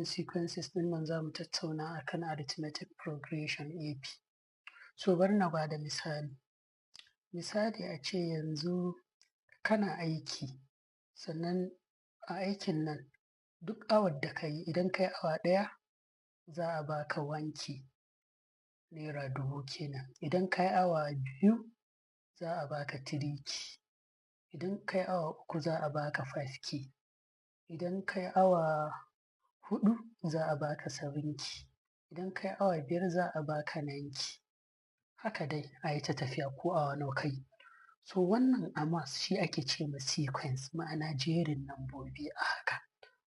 sequences ɗin nan za mu tattauna akan arithmetic progression AP. So bari na bada misali. Misali a ce yanzu kana aiki, sannan a aikin nan duk awar da ka yi idan ka yi awa ɗaya za a baka wanki naira 1000 kenan. Idan ka yi awa 2 za a baka 3k. Idan ka yi awa 3 za a baka 5k. Idan ka yi awa 4 za a baka 7k. Idan ka yi awa 5 za a baka 9k. Haka dai a yi ta tafiya ko awa nawa ka yi. So wannan a maths shi ake ce ma sequence, ma'ana jerin nambobi a haka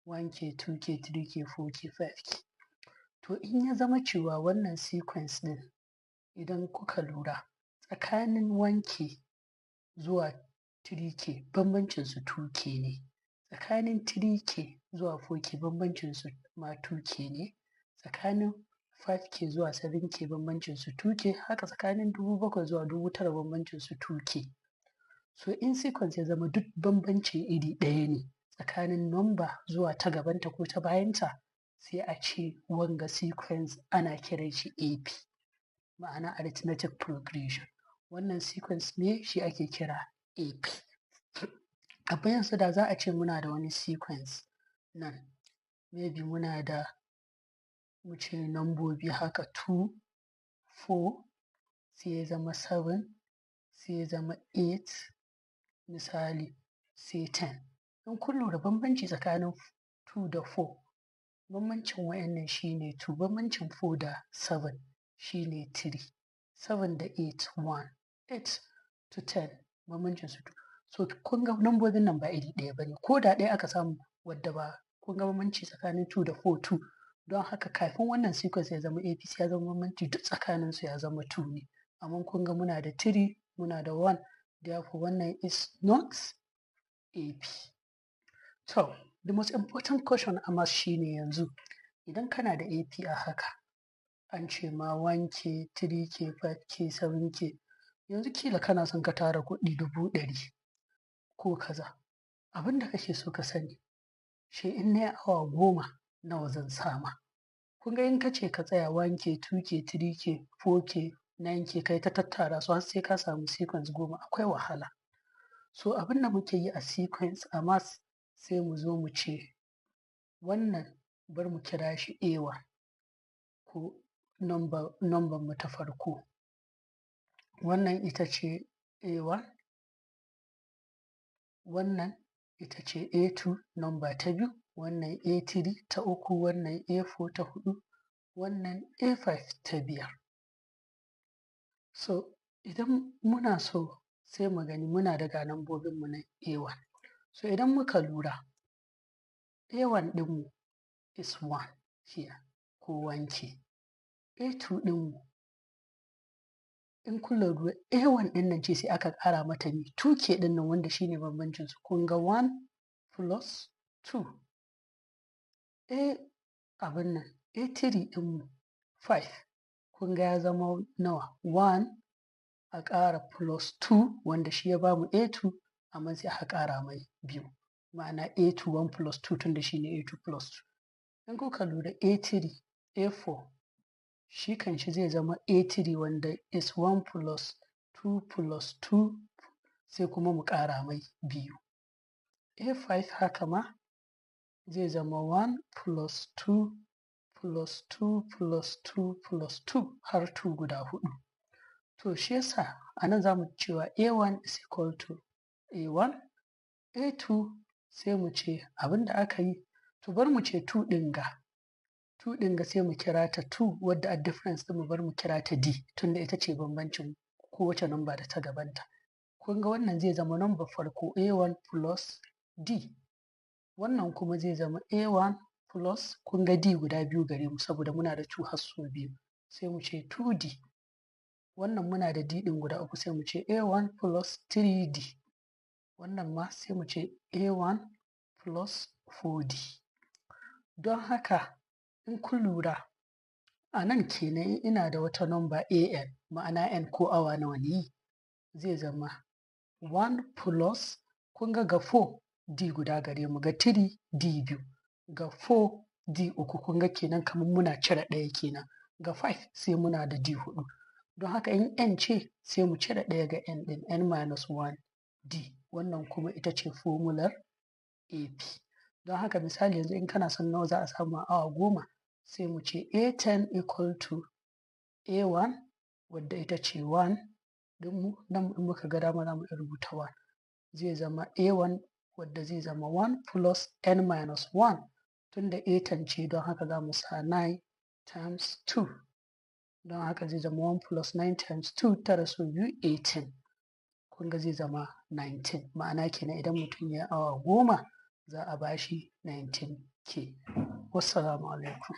1k, 2k, 3k, 4k, 5k. To in ya zama cewa wannan sequence ɗin idan kuka lura tsakanin 1k zuwa 3k bambancin su 2k ne. Tsakanin 3k zuwa 4k bambancin su ma 2k ne. Tsakanin 5k zuwa 7k bambancin su 2k. Haka tsakanin 7000 zuwa 9000 bambancin su 2k. So in sequence ya zama duk bambancin iri ɗaya ne tsakanin number zuwa ta gabanta ko ta bayanta, sai a ce wanga sequence ana kiran shi AP, ma'ana arithmetic progression. Wannan sequence ne shi ake kira AP. Abin yanzu da za a ce muna da wani sequence nan, maybe muna da mu ce nambobi haka 2, 4, sai ya zama 7, sai ya zama 8, misali sai 10. In kun lura bambanci tsakanin 2 da 4, bambancin wayannan shine 2, bambancin 4 da 7 shine 3, 7 da 8 1, 8 to 10 bambancin su 2. So kun ga nambobin nan ba iri ɗaya bane, ko da ɗaya aka samu wadda ba, kun ga bambanci tsakanin 2 da 4 2. Don haka kafin wannan sequence ya zama APC ya zama bambanci duk tsakanin su ya zama 2 ne. Amma kun ga muna da 3 muna da 1, therefore wannan is not AP. So the most important question a maths shine yanzu idan kana da AP a haka an ce ma 1k, 3k, 5k, 7k, yanzu kila kana son ka tara kuɗi 100,000 ko kaza. Abin da kake so ka sani shi in na awa 10 nawa zan sama. Kun ga in ka ce ka tsaya 1k, 2k, 3k, 4k, 9k kai ta tattara su har sai ka samu sequence 10 akwai wahala. So abin da muke yi a sequence a maths sai mu zo mu ce wannan bar mu kira shi A1 ko number mu ta farko. Wannan ita ce A1, wannan ita ce A2 number ta biyu, wannan A3 ta uku, wannan A4 ta hudu, wannan A5 ta biyar. So idan muna so sai mu gani muna da ga nambobinmu na A1. So idan muka lura A1 ɗinmu is 1 here ko 1k. A2 ɗinmu in kun lura A1 ɗin nan ce sai aka ƙara mata ne 2k ɗin nan wanda shine bambancin su. Kun ga 1 plus 2. Abin nan A3 ɗinmu 5. Kun ga ya zama nawa? 1 a ƙara plus 2 wanda shi ya bamu A2 amma sai aka ƙara mai 2. Ma'ana A2 1 plus 2 tun da shi ne A2 plus 2. In kuka lura A3, A4 shi kan shi zai zama A3 wanda is 1 plus 2 plus 2 sai kuma mu ƙara mai 2. A5 haka ma zai zama 1 plus 2 plus 2 plus 2 plus 2 har 2 guda 4. To shi yasa a nan za mu cewa A1 is equal to A1, A2 sai mu ce abin da aka yi, to bar mu ce 2 ɗin ga sai mu kira ta 2 wadda a difference ɗin mu bar mu kira ta D tunda ita ce bambancin kowace number da ta gabanta. Kun ga wannan zai zama number farko A1 plus D. Wannan kuma zai zama A1 plus kun ga D guda biyu gare mu saboda muna da 2 har sau biyu. Sai mu ce 2D. Wannan muna da D ɗin guda 3 sai mu ce A1 plus 3D. Wannan ma sai mu ce A1 plus 4D. Don haka in kun lura a nan kenan ina da wata number AN, ma'ana N ko awa nawa ne zai zama 1 plus kun ga 4 D guda gare mu, ga 3 D biyu, ga 4 D uku, kun ga kenan kamar muna cire ɗaya kenan. Ga 5 sai muna da D huɗu. Don haka in n ce sai mu cire ɗaya ga n ɗin, n-1 D. Wannan kuma ita ce fomular AP. Don haka misali yanzu in kana son nawa za a samu a awa 10, sai mu ce A10 equal to A1 wadda ita ce 1 ɗinmu, nan in muka ga dama za mu rubuta 1. Zai zama A1 wadda zai zama 1 plus n-1 tunda A10 ce, don haka za mu sa 9 times 2. Don haka zai zama 1 plus 9 times 2, tara sau biyu 18. Kun ga zai zama 19. Ma'ana kenan idan mutum ya awa 10 za a bashi 19K. Wassalamu alaikum.